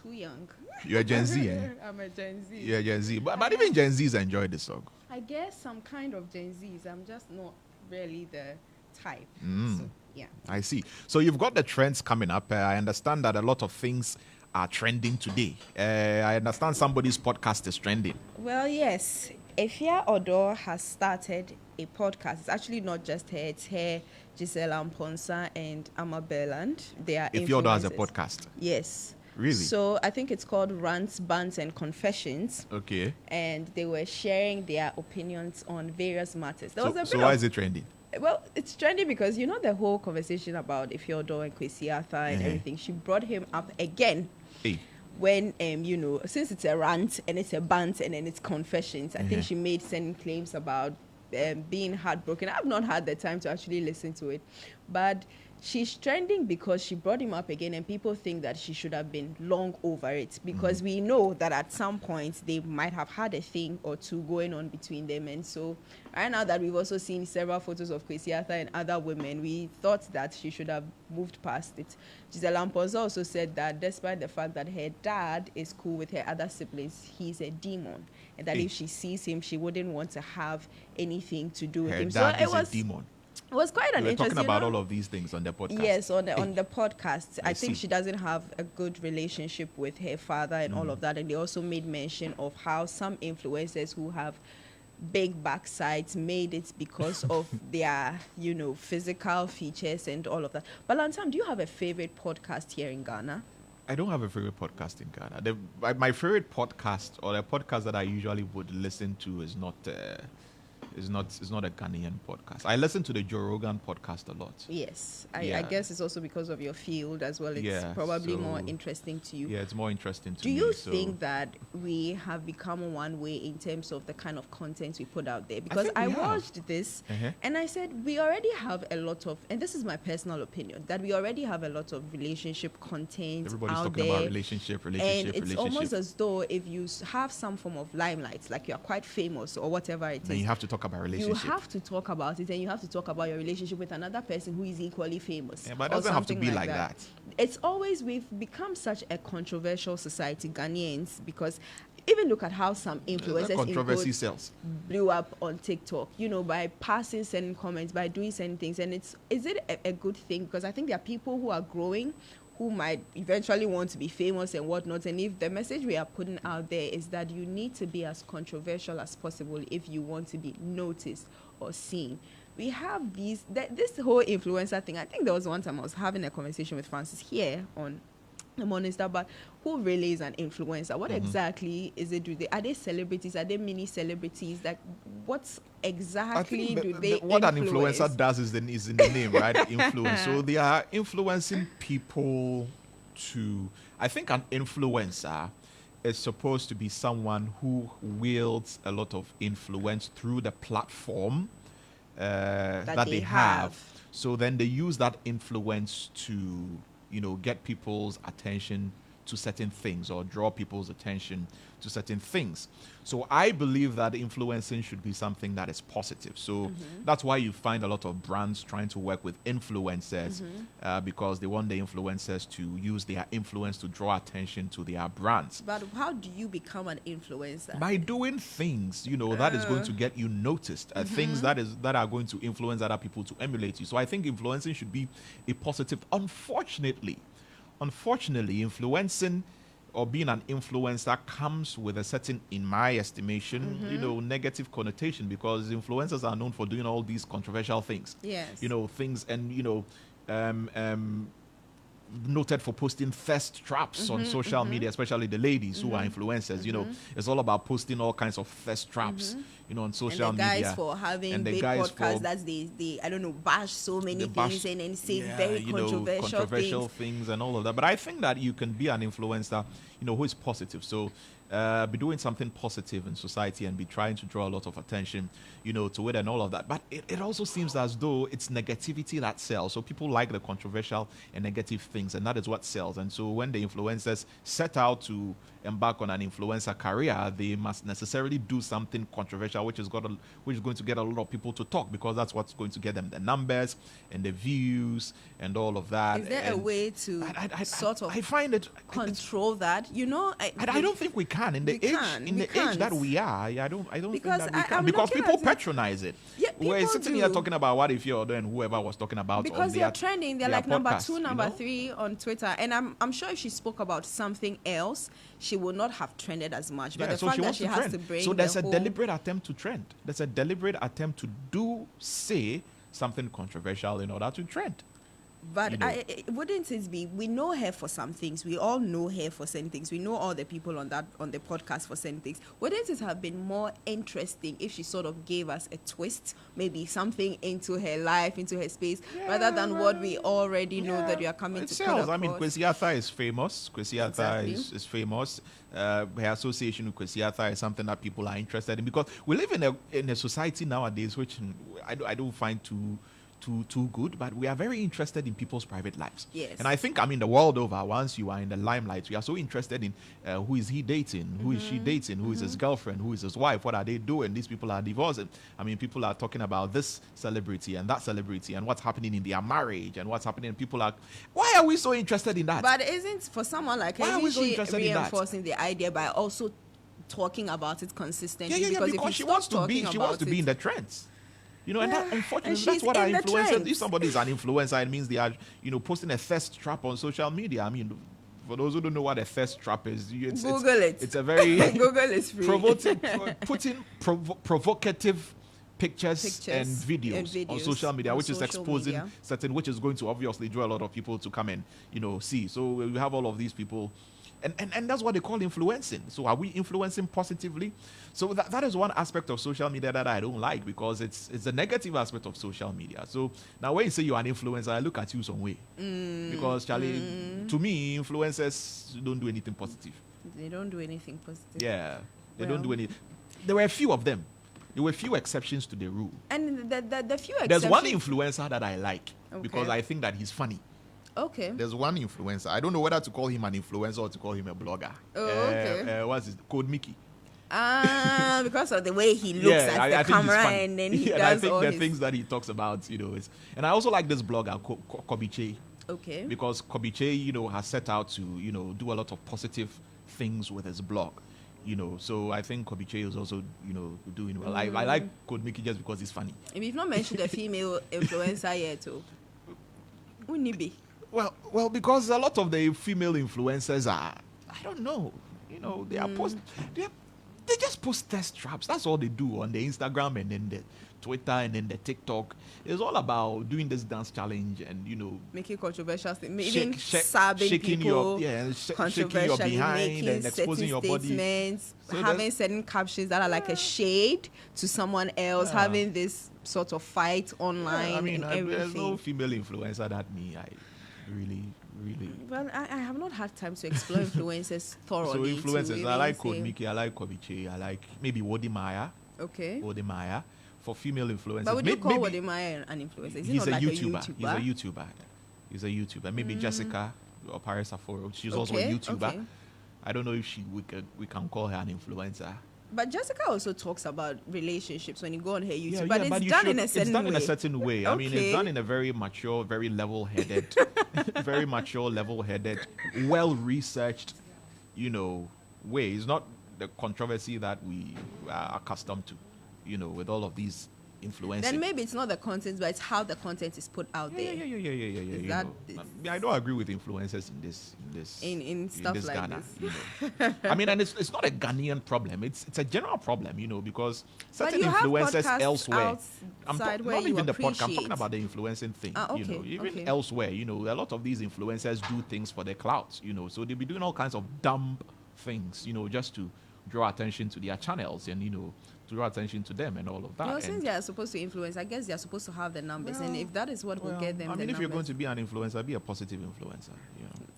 too young. You're a Gen Z, eh? I'm a Gen Z. You're a Gen Z. But even Gen Zs enjoy the song. I guess some kind of Gen Zs. I'm just not really the type. So, yeah. I see. So you've got the trends coming up. I understand that a lot of things are trending today. I understand somebody's podcast is trending. Well, yes. Efia Odo has started a podcast. It's actually not just her. It's her, Gisela Amponsa, and Amma Berland. They are If Yodo has a influencers. podcast. Yes. Really? So I think it's called Rants, Bants, and Confessions. Okay. And they were sharing their opinions on various matters. So why is it trending? Well, it's trending because you know the whole conversation about Ifeodo and Kwesi Arthur and everything. She brought him up again. Hey. When since it's a rant and it's a bant and then it's confessions. I think she made certain claims about being heartbroken. I've not had the time to actually listen to it, but she's trending because she brought him up again, and people think that she should have been long over it because we know that at some point they might have had a thing or two going on between them. And so right now that we've also seen several photos of Kwesi Arthur and other women, we thought that she should have moved past it. Gisela Amponsa also said that despite the fact that her dad is cool with her other siblings, he's a demon, and that if she sees him, she wouldn't want to have anything to do with him. Her dad so is a demon. It was quite an We're interesting. talking about all of these things on the podcast. Yes, on the podcast. I think see. she doesn't have a good relationship with her father and all of that. And they also made mention of how some influencers who have big backsides made it because of their, physical features and all of that. But Lantam, do you have a favorite podcast here in Ghana? I don't have a favorite podcast in Ghana. My favorite podcast, or the podcast that I usually would listen to, is not a Ghanaian podcast. I listen to the Joe Rogan podcast a lot. Yes. I guess it's also because of your field as well. It's probably more interesting to you. Yeah, it's more interesting to me. me. Do you think that we have become one way in terms of the kind of content we put out there? Because I watched this and I said we already have a lot of, and this is my personal opinion, that we already have a lot of relationship content Everybody's out talking there. about relationship. And it's almost as though if you have some form of limelight, like you're quite famous or whatever it is, then you have to talk about relationship. You have to talk about it, and you have to talk about your relationship with another person who is equally famous. Yeah, but it doesn't have to be like that. It's always, we've become such a controversial society, Ghanaians, because even look at how some influencers blew up on TikTok, by passing certain comments, by doing certain things. And is it a good thing? Because I think there are people who are growing who might eventually want to be famous and whatnot. And if the message we are putting out there is that you need to be as controversial as possible if you want to be noticed or seen. We have this whole influencer thing. I think there was one time I was having a conversation with Francis here on the Morning Star, but who really is an influencer? What exactly is it? Are they celebrities? Are they mini celebrities? Like, what exactly do they what influence? An influencer does is in the name, right? Influence. So they are influencing people to... I think an influencer is supposed to be someone who wields a lot of influence through the platform that they have. So then they use that influence to, get people's attention to certain things or draw people's attention to certain things. So I believe that influencing should be something that is positive. So that's why you find a lot of brands trying to work with influencers because they want the influencers to use their influence to draw attention to their brands. But how do you become an influencer? By doing things, that is going to get you noticed. Things that are going to influence other people to emulate you. So I think influencing should be a positive. Unfortunately, influencing or being an influencer comes with a certain, in my estimation, negative connotation, because influencers are known for doing all these controversial things. Yes. Things and, noted for posting thirst traps on social media, especially the ladies who are influencers. It's all about posting all kinds of thirst traps, on social media. And the guys for having big podcasts that they I don't know, bash so many things and then say very controversial things and all of that. But I think that you can be an influencer, who is positive. So be doing something positive in society and be trying to draw a lot of attention, to it and all of that. But it also seems as though it's negativity that sells. So people like the controversial and negative things, and that is what sells. And so when the influencers set out to embark on an influencer career, they must necessarily do something controversial, which is going to get a lot of people to talk, because that's what's going to get them the numbers and the views and all of that. Is there a way to I find it control that? You know, I don't think we can in the age that we are. I don't because think that we can, because people patronize it. Yeah, we're sitting here talking about what if you're and whoever was talking about, because they're trending. They're like number 2, number 3 on Twitter, and I'm sure if she spoke about something else, she would not have trended as much. But the fact that she has to bring, so there's a deliberate attempt to trend. There's a deliberate attempt to say something controversial in order to trend. But wouldn't it be? We know her for some things. We all know her for certain things. We know all the people on the podcast for certain things. Wouldn't it have been more interesting if she sort of gave us a twist, maybe something into her life, into her space, rather than what we already know that we are coming to? I mean, Kwesi Arthur is famous. Kwesi Arthur is famous. Her association with Kwesi Arthur is something that people are interested in, because we live in a society nowadays which I don't find too good, but we are very interested in people's private lives. Yes. And I think, the world over, once you are in the limelight, we are so interested in who is he dating, who is she dating, who is his girlfriend, who is his wife, what are they doing? These people are divorcing. People are talking about this celebrity and that celebrity and what's happening in their marriage and what's happening. People are, why are we so interested in that? But isn't, for someone like her, isn't she reinforcing the idea by also talking about it consistently? Because she wants to be in the trends. And that, unfortunately, that's what our influencers. If somebody is an influencer, it means they are, posting a thirst trap on social media. For those who don't know what a thirst trap is, Google it. It's a very Google is free. Putting provocative pictures and videos on social media, which is exposing certain, which is going to obviously draw a lot of people to come and see. So we have all of these people. And that's what they call influencing. So are we influencing positively? So that is one aspect of social media that I don't like, because it's a negative aspect of social media. So now when you say you're an influencer, I look at you some way. Because, Charlie, to me, influencers don't do anything positive. They don't do anything positive. Yeah. They don't do anything. There were a few of them. There were a few exceptions to the rule. And the few exceptions... There's one influencer that I like, because I think that he's funny. Okay. There's one influencer. I don't know whether to call him an influencer or to call him a blogger. Oh, okay. What's his code? Mickey. Because of the way he looks at the camera, and then he does I think all the his things that he talks about, is... And I also like this blogger, Kumashie. Okay. Because Kumashie, has set out to, do a lot of positive things with his blog. So I think Kumashie is also, doing well. I like Code Mickey just because he's funny. If you've not mentioned a female influencer yet, too, wouldn't it be? Well, because a lot of the female influencers are, I don't know, they are they just post test traps. That's all they do on the Instagram and then the Twitter and then the TikTok. It's all about doing this dance challenge and, making controversial things, even shaking people, shaking your behind and exposing your body. So having certain captions that are like a shade to someone else, having this sort of fight online and everything. There's no female influencer that I really. Well, I have not had time to explore influencers thoroughly. So influencers, I like Code Mickey, I like Kumashie, I like maybe Wode Maya. Okay. Wode Maya. For female influencers. But would you call Wode Maya an influencer? Is he not like YouTuber? He's a YouTuber. Maybe Jessica or Paris Aforo. She's also a YouTuber. Okay. I don't know if we can call her an influencer. But Jessica also talks about relationships when you go on her YouTube. But it's done in a certain way. I mean, it's done in a very mature, very level-headed, well-researched, way. It's not the controversy that we are accustomed to, with all of these influencers. Then maybe it's not the content, but it's how the content is put out there. Yeah. I don't agree with influencers in this stuff this like Ghana, this. I mean, and it's not a Ghanaian problem. It's a general problem, because certain influencers elsewhere. Not even the podcast. I'm talking about the influencing thing. Even elsewhere, a lot of these influencers do things for their clout, so they'll be doing all kinds of dumb things, just to draw attention to their channels and to draw attention to them and all of that. Well, since they are supposed to influence, I guess they are supposed to have the numbers, and if that is what will get them, if you're going to be an influencer, be a positive influencer.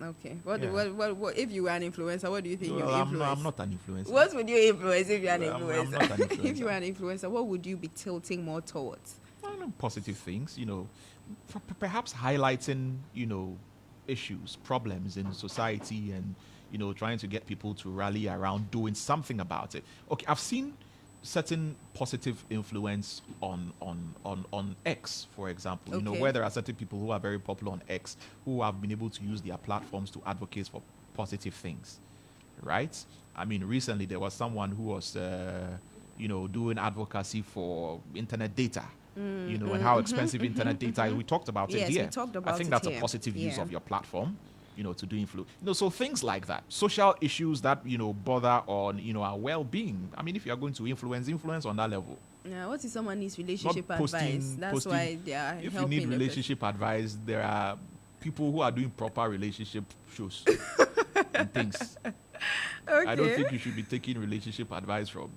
Okay. What if you were an influencer? What do you think you influence? I'm not an influencer. What would you influence if you're an influencer? I'm not an influencer. If you were an influencer, what would you be tilting more towards? Positive things, perhaps highlighting, issues, problems in society, and trying to get people to rally around doing something about it. Okay, I've seen certain positive influence on X, for example, where there are certain people who are very popular on X who have been able to use their platforms to advocate for positive things, right? I mean, recently there was someone who was, doing advocacy for internet data, and how expensive internet data is. We talked about it here. We talked about I think it that's here. a positive use of your platform, to do influence. So things like that. Social issues that, bother on, our well-being. I mean, if you are going to influence on that level. Yeah, what if someone needs relationship Not advice? That's why they are if helping. You need relationship advice, there are people who are doing proper relationship shows and things. Okay. I don't think you should be taking relationship advice from.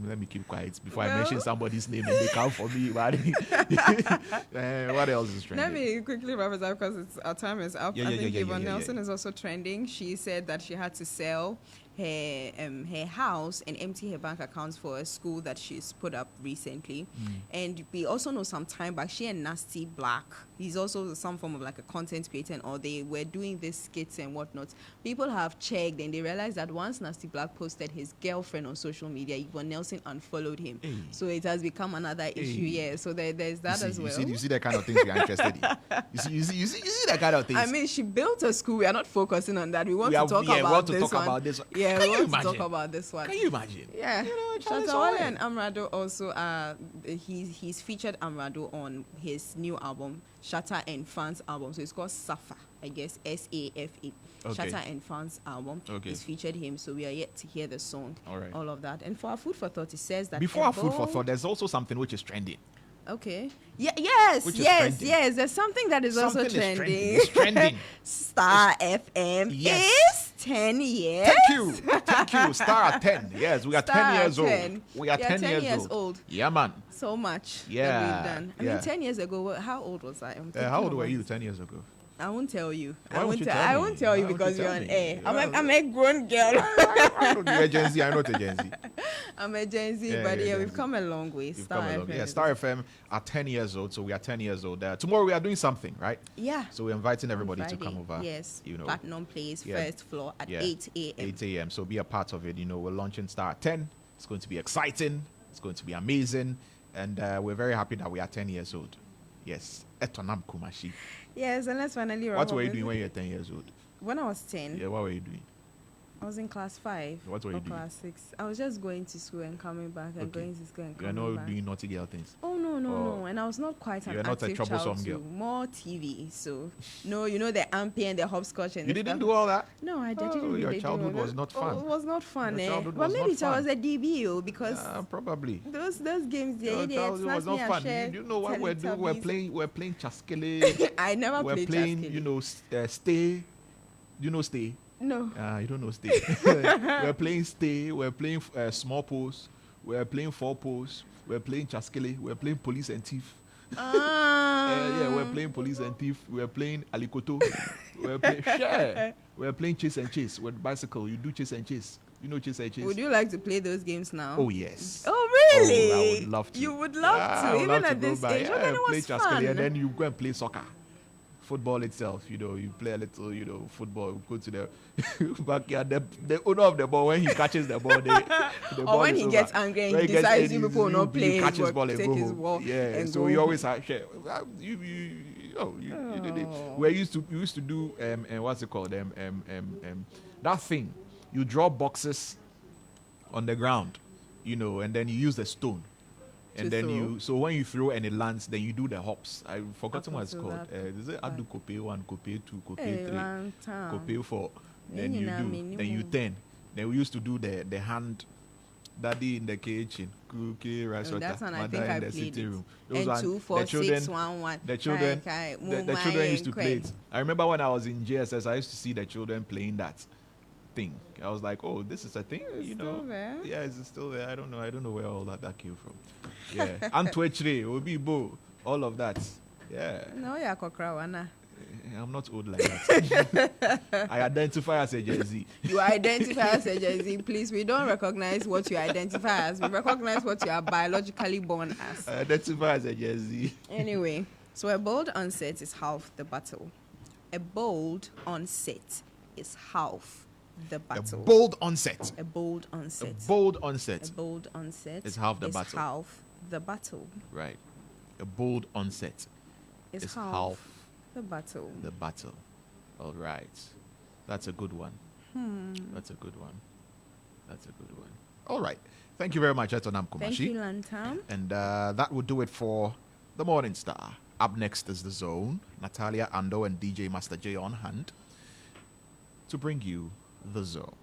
Let me keep quiet before I mention somebody's name and they come for me. What else is trending? Let me quickly wrap it up because our time is up. I think Yvonne Nelson is also trending. She said that she had to sell her house and empty her bank accounts for a school that she's put up recently. And we also know some time back, she and Nasty Black, he's also some form of like a content creator, or they were doing these skits and whatnot. People have checked and they realized that once Nasty Black posted his girlfriend on social media, Yvonne Nelson unfollowed him. So it has become another issue. So there's that as well. You see that kind of things we are interested in. You see that kind of things. I mean, she built a school. We are not focusing on that. We want to talk about this one. Yeah, we want to talk about this one. Can you imagine? Yeah. Shatta Wale and Amrado also he's featured Amrado on his new album, Shatta and Fans album. So it's called Safa, I guess, SAFA. Okay. Shatta and Fans album. Okay. He's featured him, so we are yet to hear the song. All right. All of that. And for our food for thought, it says that before our food for thought, there's also something which is trending. Okay. Yes. There's something that is also trending. It's trending. Star FM is 10 years. Thank you. Star at 10. Yes, we are 10 years old. We are 10 years old. Yeah, man. So much that we've done. I mean, 10 years ago, how old was I? How old were you 10 years ago? I won't tell you. I won't tell you because you're on air. I'm a grown girl. I don't do Gen Z. I'm not a Gen Z. I'm a Gen Z, but we've come a long way. Star FM are 10 years old, so we are 10 years old. Tomorrow we are doing something, right? Yeah. So we're inviting everybody to come over. Yes. Platinum Place, first floor at 8 a.m. 8 a.m. So be a part of it. We're launching Star at 10. It's going to be exciting. It's going to be amazing. And we're very happy that we are 10 years old. Yes. Etornam Kumashie. Yes, and let's finally wrap up. What were you doing when you were 10 years old? When I was 10. Yeah, what were you doing? I was in class 5. What were you doing? Class 6. I was just going to school and coming back and going to school and coming back. You're not doing naughty girl things? Oh, no. And I was not quite an active child too. More TV. So, no, the ampy and the hopscotch and you didn't do all that? No, I didn't. Your childhood was not fun. It was not fun, But maybe it was a DBO because... probably. Those games, it was not fun. You know what we're doing? We're playing Chaskele. I never played Chaskele. We're playing, Stay. You know Stay? No. You don't know Stay. We're playing Stay. We're playing Small Post. We're playing 4 Post. We're playing Chaskele. We're playing Police and Thief. We're playing Police and Thief. We're playing Alikoto. We're playing Chase and Chase. With bicycle, you do Chase and Chase. You know Chase and Chase. Would you like to play those games now? Oh, yes. Oh, really? I would love to. You would love to, even at this age. Play Chaskele and then you go and play soccer. Football itself, you play a little, football, go to the backyard. The owner of the ball, when he catches the ball, the ball when he gets angry and he decides you people will not play, catch his ball and take go his ball. Yeah, so we always have share. You did it. We used to do what's it called? That thing. You draw boxes on the ground, and then you use the stone. And then so when you throw and it lands, then you do the hops. I've forgotten what it's called. Is it Adu Kope 1, Kope 2, Kope 3, Kope 4? Then you do. Then you turn. Then we used to do the hand. Daddy in the kitchen, cookie, rice water. That's one I think in I the played sitting room. And 2, 4, 6, 1, 1. The children used to play it. I remember when I was in JSS, I used to see the children playing that thing. I was like, oh, this is a thing, Still there? Yeah, it's still there. I don't know where all that came from. Yeah, Antwechre, Obibo, all of that. Yeah. No, you're Kokrawana. I'm not old like that. I identify as a Gen Z. You identify as a Gen Z. Please, we don't recognize what you identify as. We recognize what you are biologically born as. I identify as a Gen Z. Anyway, so a bold onset is half the battle. A bold onset is half the battle. A bold onset. A bold onset. A bold onset. A bold onset is half the battle. Half the battle. Right. A bold onset is half the battle. The battle. All right. That's a good one. That's a good one. That's a good one. All right. Thank you very much, Etornam Kumashie. Thank you, Lantam. And that will do it for the Morning Star. Up next is The Zone. Natalia Ando and DJ Master J on hand to bring you The Zone.